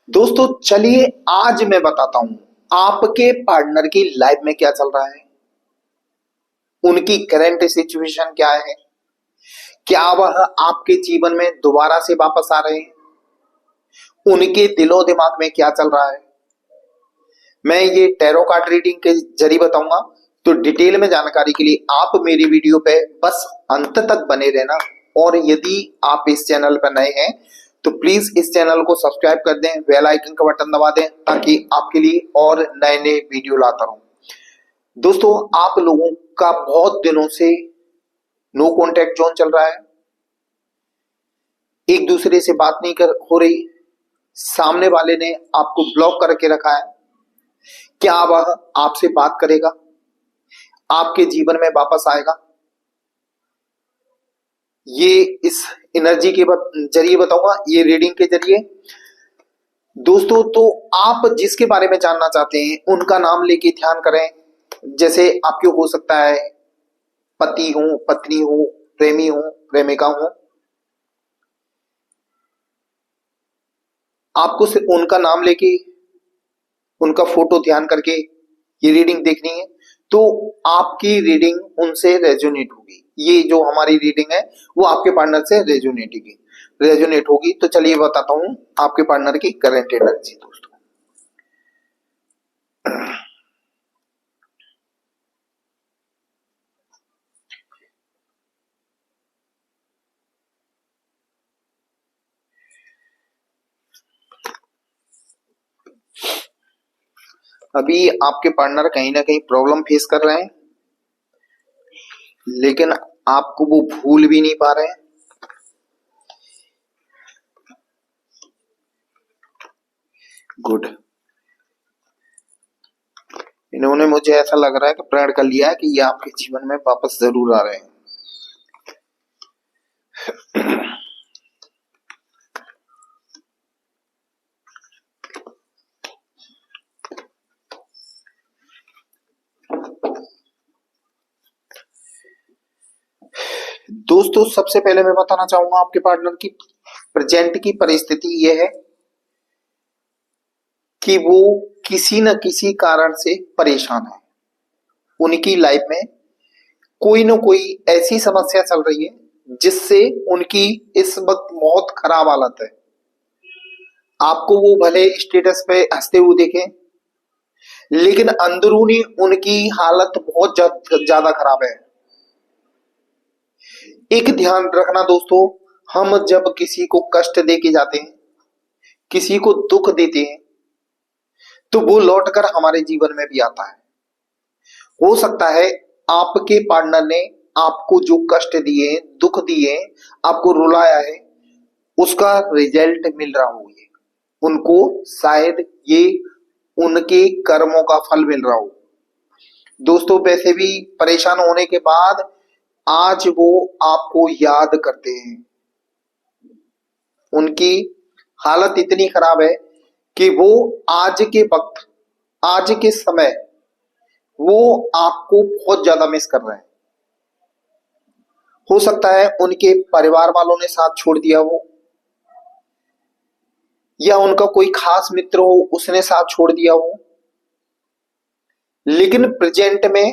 दोस्तों चलिए आज मैं बताता हूं आपके पार्टनर की लाइफ में क्या चल रहा है। उनकी करंट सिचुएशन क्या है। क्या वह आपके जीवन में दोबारा से वापस आ रहे हैं। उनके दिलो दिमाग में क्या चल रहा है। मैं ये टैरो कार्ड रीडिंग के जरिए बताऊंगा। तो डिटेल में जानकारी के लिए आप मेरी वीडियो पे बस अंत तक बने रहना। और यदि आप इस चैनल पर नए हैं तो प्लीज इस चैनल को सब्सक्राइब कर दें, बेल आइकन का बटन दबा दें ताकि आपके लिए और नए नए वीडियो लाता रहूं। दोस्तों आप लोगों का बहुत दिनों से नो कॉन्टैक्ट जोन चल रहा है। एक दूसरे से बात नहीं कर हो रही। सामने वाले ने आपको ब्लॉक करके रखा है। क्या वह आपसे बात करेगा, आपके जीवन में वापस आएगा, ये इस एनर्जी के जरिए बताऊंगा, ये रीडिंग के जरिए। दोस्तों तो आप जिसके बारे में जानना चाहते हैं उनका नाम लेके ध्यान करें। जैसे आपके हो सकता है पति हो, पत्नी हो, प्रेमी हो, प्रेमिका हो। आपको सिर्फ उनका नाम लेके उनका फोटो ध्यान करके ये रीडिंग देखनी है। तो आपकी रीडिंग उनसे रेजोनेट होगी। ये जो हमारी रीडिंग है वो आपके पार्टनर से रेजोनेट होगी। तो चलिए बताता हूं आपके पार्टनर की करंट एनर्जी। दोस्तों अभी आपके पार्टनर कहीं ना कहीं प्रॉब्लम फेस कर रहे हैं, लेकिन आपको वो भूल भी नहीं पा रहे हैं। गुड। इन्होंने, मुझे ऐसा लग रहा है कि प्रण कर लिया है कि ये आपके जीवन में वापस जरूर आ रहे हैं। दोस्तों सबसे पहले मैं बताना चाहूंगा आपके पार्टनर की प्रेजेंट की परिस्थिति यह है कि वो किसी न किसी कारण से परेशान है। उनकी लाइफ में कोई न कोई ऐसी समस्या चल रही है जिससे उनकी इस वक्त बहुत खराब हालत है। आपको वो भले स्टेटस पे हंसते हुए देखें, लेकिन अंदरूनी उनकी हालत बहुत ज्यादा खराब है। एक ध्यान रखना दोस्तों, हम जब किसी को कष्ट देके जाते हैं, किसी को दुख देते हैं, तो वो लौटकर हमारे जीवन में भी आता है। हो सकता है आपके पार्टनर ने आपको जो कष्ट दिए, दुख दिए, आपको रुलाया है, उसका रिजल्ट मिल रहा हो। ये उनको शायद ये उनके कर्मों का फल मिल रहा हो। दोस्तों वैसे भी परेशान होने के बाद आज वो आपको याद करते हैं। उनकी हालत इतनी खराब है कि वो आज के वक्त, आज के समय वो आपको बहुत ज्यादा मिस कर रहे हैं। हो सकता है उनके परिवार वालों ने साथ छोड़ दिया हो, या उनका कोई खास मित्र हो उसने साथ छोड़ दिया हो, लेकिन प्रेजेंट में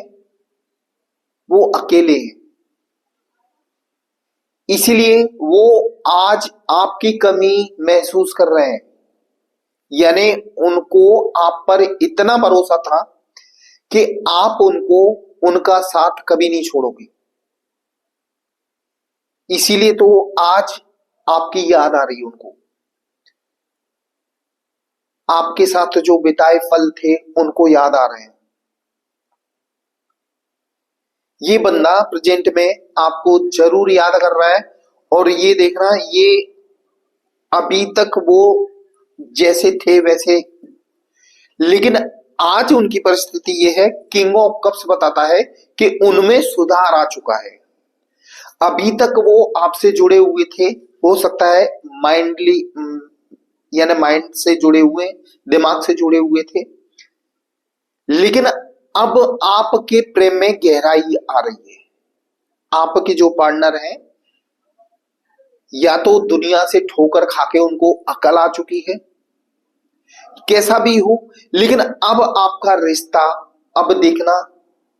वो अकेले हैं। इसीलिए वो आज आपकी कमी महसूस कर रहे हैं। यानी उनको आप पर इतना भरोसा था कि आप उनको उनका साथ कभी नहीं छोड़ोगे। इसीलिए तो आज आपकी याद आ रही है उनको। आपके साथ जो बिताए पल थे उनको याद आ रहे हैं। ये बंदा प्रेजेंट में आपको जरूर याद कर रहा है। और ये देखना, ये अभी तक वो जैसे थे वैसे, लेकिन आज उनकी परिस्थिति ये है, किंग ऑफ कप्स बताता है कि उनमें सुधार आ चुका है। अभी तक वो आपसे जुड़े हुए थे, हो सकता है माइंडली, यानी माइंड से जुड़े हुए, दिमाग से जुड़े हुए थे, लेकिन अब आपके प्रेम में गहराई आ रही है। आपके जो पार्टनर हैं, या तो दुनिया से ठोकर खाके उनको अकल आ चुकी है, कैसा भी हो, लेकिन अब आपका रिश्ता अब देखना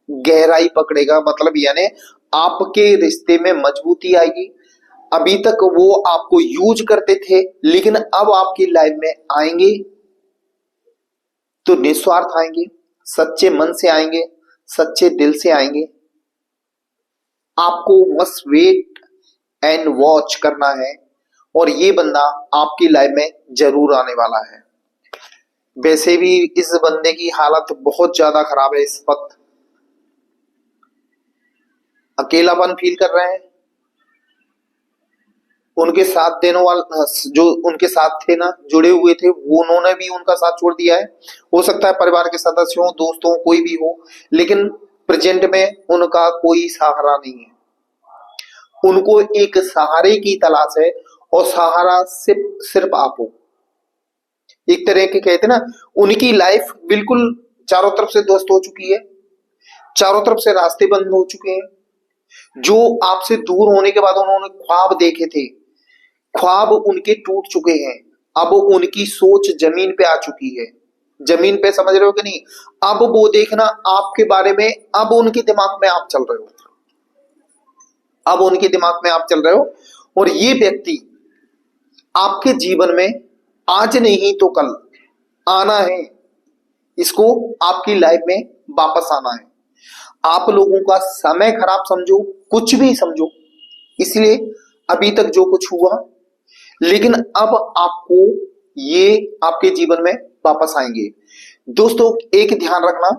गहराई पकड़ेगा, मतलब यानी आपके रिश्ते में मजबूती आएगी। अभी तक वो आपको यूज करते थे, लेकिन अब आपकी लाइफ में आएंगे तो निस्वार्थ आएंगे, सच्चे मन से आएंगे, सच्चे दिल से आएंगे। आपको बस वेट एंड वॉच करना है और ये बंदा आपकी लाइफ में जरूर आने वाला है। वैसे भी इस बंदे की हालत बहुत ज्यादा खराब है, इस वक्त अकेलापन फील कर रहे हैं। उनके साथ देने वाला जो उनके साथ थे ना, जुड़े हुए थे, वो उन्होंने भी उनका साथ छोड़ दिया है। हो सकता है परिवार के सदस्य हो, दोस्त हो, कोई भी हो, लेकिन प्रेजेंट में उनका कोई सहारा नहीं है। उनको एक सहारे की तलाश है और सहारा सिर्फ सिर्फ आप हो। एक तरह के कहते ना, उनकी लाइफ बिल्कुल चारों तरफ से ध्वस्त हो चुकी है, चारों तरफ से रास्ते बंद हो चुके हैं। जो आपसे दूर होने के बाद उन्होंने ख्वाब देखे थे, ख्वाब उनके टूट चुके हैं। अब उनकी सोच जमीन पे आ चुकी है। जमीन पे समझ रहे हो कि नहीं? अब वो देखना आपके बारे में, अब उनके दिमाग में आप चल रहे हो, अब उनके दिमाग में आप चल रहे हो। और ये व्यक्ति आपके जीवन में आज नहीं तो कल आना है, इसको आपकी लाइफ में वापस आना है। आप लोगों का समय खराब समझो, कुछ भी समझो, इसलिए अभी तक जो कुछ हुआ, लेकिन अब आपको ये आपके जीवन में वापस आएंगे। दोस्तों एक ध्यान रखना,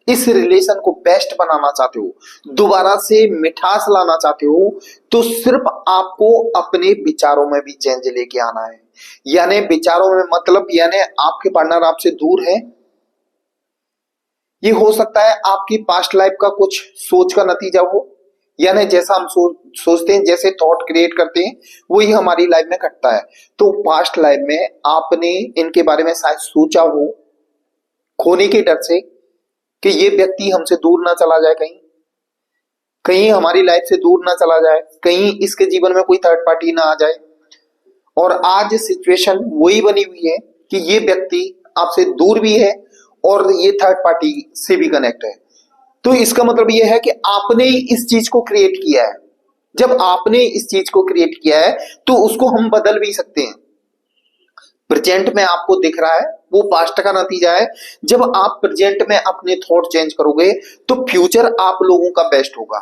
इस रिलेशन को बेस्ट बनाना चाहते हो, दोबारा से मिठास लाना चाहते हो, तो सिर्फ आपको अपने विचारों में भी चेंज लेके आना है। यानी विचारों में मतलब यानी आपके पार्टनर आपसे दूर है, ये हो सकता है आपकी पास्ट लाइफ का कुछ सोच का नतीजा हो, यानी जैसा हम सोचते हैं, जैसे थॉट क्रिएट करते हैं, वही हमारी लाइफ में घटता है। तो पास्ट लाइफ में आपने इनके बारे में शायद सोचा हो, खोने के डर से कि ये व्यक्ति हमसे दूर ना चला जाए, कहीं कहीं हमारी लाइफ से दूर ना चला जाए, कहीं इसके जीवन में कोई थर्ड पार्टी ना आ जाए। और आज सिचुएशन वही बनी हुई है कि ये व्यक्ति आपसे दूर भी है और ये थर्ड पार्टी से भी कनेक्ट है। तो इसका मतलब ये है कि आपने इस चीज को क्रिएट किया है। जब आपने इस चीज को क्रिएट किया है तो उसको हम बदल भी सकते हैं। प्रेजेंट में आपको दिख रहा है वो पास्ट का नतीजा है। जब आप प्रेजेंट में अपने थॉट चेंज करोगे तो फ्यूचर आप लोगों का बेस्ट होगा।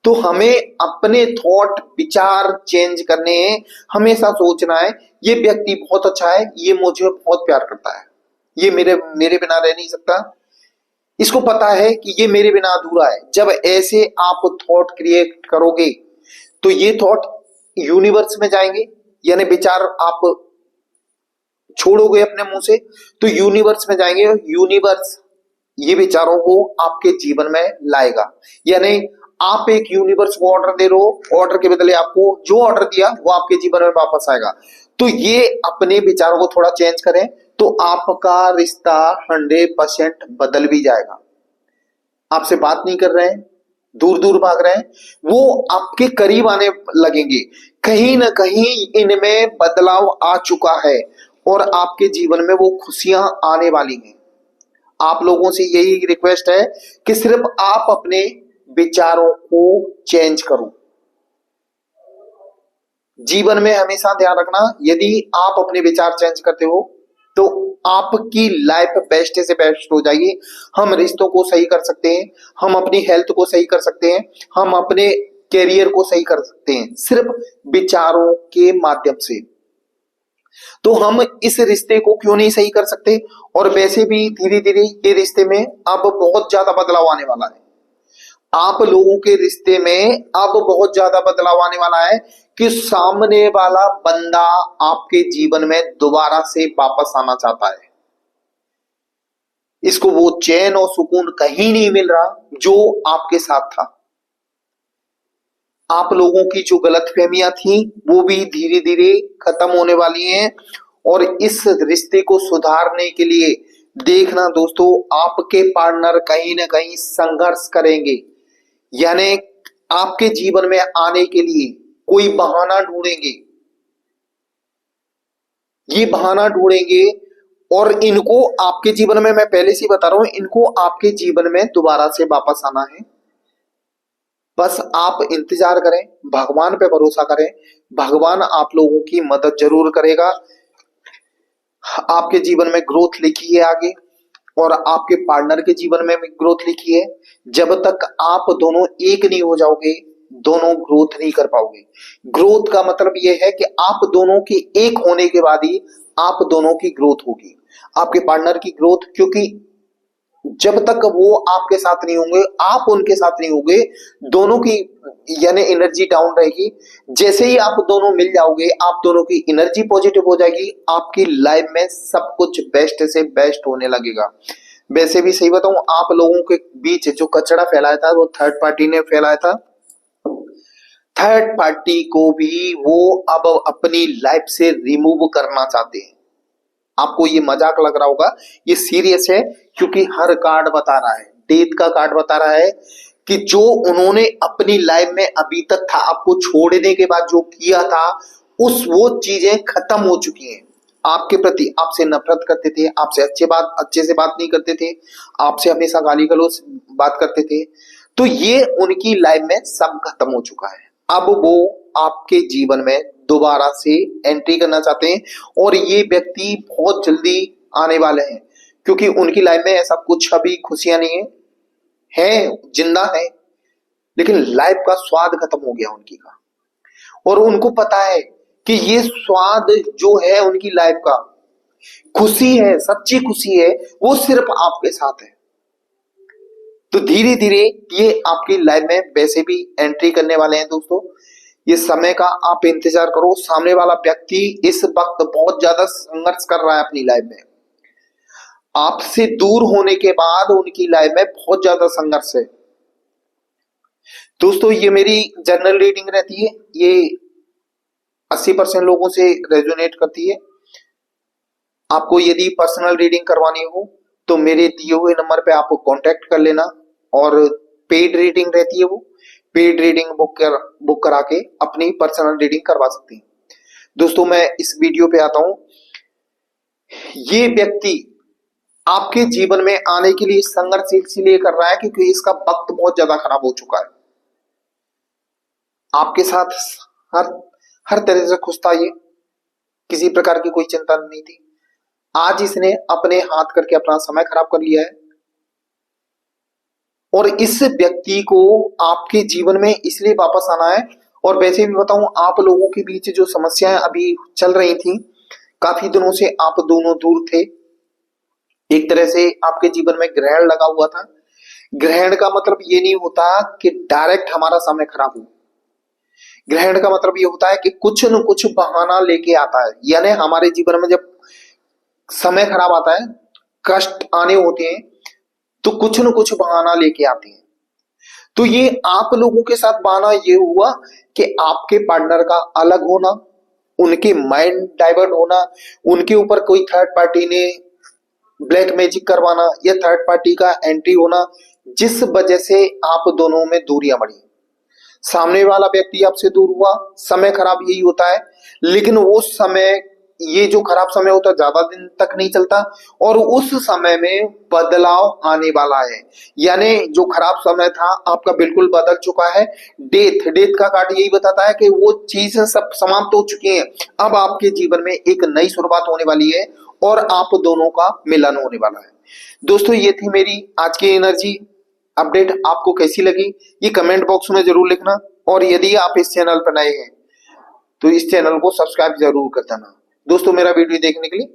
तो हमें अपने थॉट विचार चेंज करने हैं। हमेशा सोचना है ये व्यक्ति बहुत अच्छा है, ये मुझे बहुत प्यार करता है, ये मेरे बिना रह नहीं सकता, इसको पता है कि ये मेरे बिना अधूरा है। जब ऐसे आप थॉट क्रिएट करोगे तो ये थॉट यूनिवर्स में जाएंगे, यानी विचार आप छोड़ोगे अपने मुंह से तो यूनिवर्स में जाएंगे, यूनिवर्स ये विचारों को आपके जीवन में लाएगा। यानी आप एक यूनिवर्स को ऑर्डर दे रहे हो, ऑर्डर के बदले आपको जो ऑर्डर दिया वो आपके जीवन में वापस आएगा। तो ये अपने विचारों को थोड़ा चेंज करें तो आपका रिश्ता 100% बदल भी जाएगा। आपसे बात नहीं कर रहे हैं, दूर दूर भाग रहे हैं, वो आपके करीब आने लगेंगे। कहीं ना कहीं इनमें बदलाव आ चुका है और आपके जीवन में वो खुशियां आने वाली हैं। आप लोगों से यही रिक्वेस्ट है कि सिर्फ आप अपने विचारों को चेंज करो। जीवन में हमेशा ध्यान रखना, यदि आप अपने विचार चेंज करते हो तो आपकी लाइफ बेस्ट से बेस्ट हो जाएगी। हम रिश्तों को सही कर सकते हैं, हम अपनी हेल्थ को सही कर सकते हैं, हम अपने कैरियर को सही कर सकते हैं सिर्फ विचारों के माध्यम से। तो हम इस रिश्ते को क्यों नहीं सही कर सकते? और वैसे भी धीरे धीरे ये रिश्ते में अब बहुत ज्यादा बदलाव आने वाला है। आप लोगों के रिश्ते में अब बहुत ज्यादा बदलाव आने वाला है कि सामने वाला बंदा आपके जीवन में दोबारा से वापस आना चाहता है। इसको वो चैन और सुकून कहीं नहीं मिल रहा जो आपके साथ था। आप लोगों की जो गलतफहमियां थी वो भी धीरे धीरे खत्म होने वाली हैं। और इस रिश्ते को सुधारने के लिए देखना दोस्तों, आपके पार्टनर कहीं ना कहीं संघर्ष करेंगे, यानी आपके जीवन में आने के लिए कोई बहाना ढूंढेंगे। ये बहाना ढूंढेंगे और इनको आपके जीवन में, मैं पहले से ही बता रहा हूं, इनको आपके जीवन में दोबारा से वापस आना है। बस आप इंतजार करें, भगवान पे भरोसा करें, भगवान आप लोगों की मदद जरूर करेगा। आपके जीवन में ग्रोथ लिखी है आगे, और आपके पार्टनर के जीवन में भी ग्रोथ लिखी है। जब तक आप दोनों एक नहीं हो जाओगे, दोनों ग्रोथ नहीं कर पाओगे। ग्रोथ का मतलब यह है कि आप दोनों के एक होने के बाद ही आप दोनों की ग्रोथ होगी, आपके पार्टनर की ग्रोथ। क्योंकि जब तक वो आपके साथ नहीं होंगे, आप उनके साथ नहीं होंगे, दोनों की यानी एनर्जी डाउन रहेगी। जैसे ही आप दोनों मिल जाओगे, आप दोनों की एनर्जी पॉजिटिव हो जाएगी, आपकी लाइफ में सब कुछ बेस्ट से बेस्ट होने लगेगा। वैसे भी सही बताऊं, आप लोगों के बीच जो कचरा फैलाया था वो थर्ड पार्टी ने फैलाया था। थर्ड पार्टी को भी वो अब अपनी लाइफ से रिमूव करना चाहते हैं। आपको ये मजाक लग रहा होगा, ये सीरियस है, क्योंकि हर कार्ड बता रहा है, डेथ का कार्ड बता रहा है कि जो उन्होंने अपनी लाइफ में अभी तक था, आपको छोड़ने के बाद जो किया था, वो चीजें खत्म हो चुकी हैं। आपके प्रति, आपसे नफरत करते थे, आपसे अच्छे से बात नहीं करते थे, आपसे हमेशा गाली गलौज बात करते थे, तो ये उनकी लाइफ में सब खत्म हो चुका है। अब वो आपके जीवन में दोबारा से एंट्री करना चाहते हैं, और ये व्यक्ति बहुत जल्दी आने वाले हैं, क्योंकि उनकी लाइफ में ऐसा कुछ अभी खुशियां नहीं है, जिंदा है, लेकिन लाइफ का स्वाद खत्म हो गया उनकी का। और उनको पता है कि ये स्वाद जो है उनकी लाइफ का, खुशी है, सच्ची खुशी है, वो सिर्फ आपके साथ है। तो धीरे धीरे ये आपकी लाइफ में वैसे भी एंट्री करने वाले हैं दोस्तों। ये समय का आप इंतजार करो। सामने वाला व्यक्ति इस वक्त बहुत ज्यादा संघर्ष कर रहा है अपनी लाइफ में। आपसे दूर होने के बाद उनकी लाइफ में बहुत ज्यादा संघर्ष है दोस्तों। ये मेरी जनरल रीडिंग रहती है, ये 80% लोगों से रेजोनेट करती है। आपको यदि पर्सनल रीडिंग करवानी हो तो मेरे दिए हुए नंबर पे आप कांटेक्ट कर लेना, और पेड रीडिंग रहती है, वो पेड रीडिंग बुक करा के अपनी पर्सनल रीडिंग करवा सकती हैं। दोस्तों मैं इस वीडियो पे आता हूं, ये व्यक्ति आपके जीवन में आने के लिए संघर्ष इसलिए कर रहा है क्योंकि इसका वक्त बहुत ज्यादा खराब हो चुका है। आपके साथ हर तरह से खुश था, ये किसी प्रकार की कोई चिंता नहीं थी। आज इसने अपने हाथ करके अपना समय खराब कर लिया है, और इस व्यक्ति को आपके जीवन में इसलिए वापस आना है। और वैसे भी बताऊं, आप लोगों के बीच जो समस्याएं अभी चल रही थी, काफी दिनों से आप दोनों दूर थे। एक तरह से आपके जीवन में ग्रहण लगा हुआ था। ग्रहण का मतलब ये नहीं होता कि डायरेक्ट हमारा समय खराब हो। ग्रहण का मतलब ये होता है कि कुछ न कुछ बहाना लेके आता है। यानी हमारे जीवन में जब समय खराब आता है, कष्ट आने होते हैं, तो कुछ न कुछ बहाना लेके आते हैं। तो ये आप लोगों के साथ बहाना ये हुआ कि आपके पार्टनर का अलग होना, उनके माइंड डाइवर्ट होना, उनके ऊपर कोई थर्ड पार्टी ने ब्लैक मैजिक करवाना, या थर्ड पार्टी का एंट्री होना, जिस वजह से आप दोनों में दूरियां बढ़ी। सामने वाला व्यक्ति आपसे दूर हुआ, समय खराब यही होता है, लेकिन वो समय, ये जो खराब समय होता है, ज्यादा दिन तक नहीं चलता, और उस समय में बदलाव आने वाला है। यानी जो खराब समय था आपका बिल्कुल बदल चुका है। डेथ का कार्ड यही बताता है कि वो चीजें सब समाप्त हो चुकी हैं। अब आपके जीवन में एक नई शुरुआत होने वाली है, और आप दोनों का मिलन होने वाला है। दोस्तों ये थी मेरी आज की एनर्जी अपडेट। आपको कैसी लगी ये कमेंट बॉक्स में जरूर लिखना, और यदि आप इस चैनल पर नए हैं तो इस चैनल को सब्सक्राइब जरूर कर देना। दोस्तों मेरा वीडियो देखने के लिए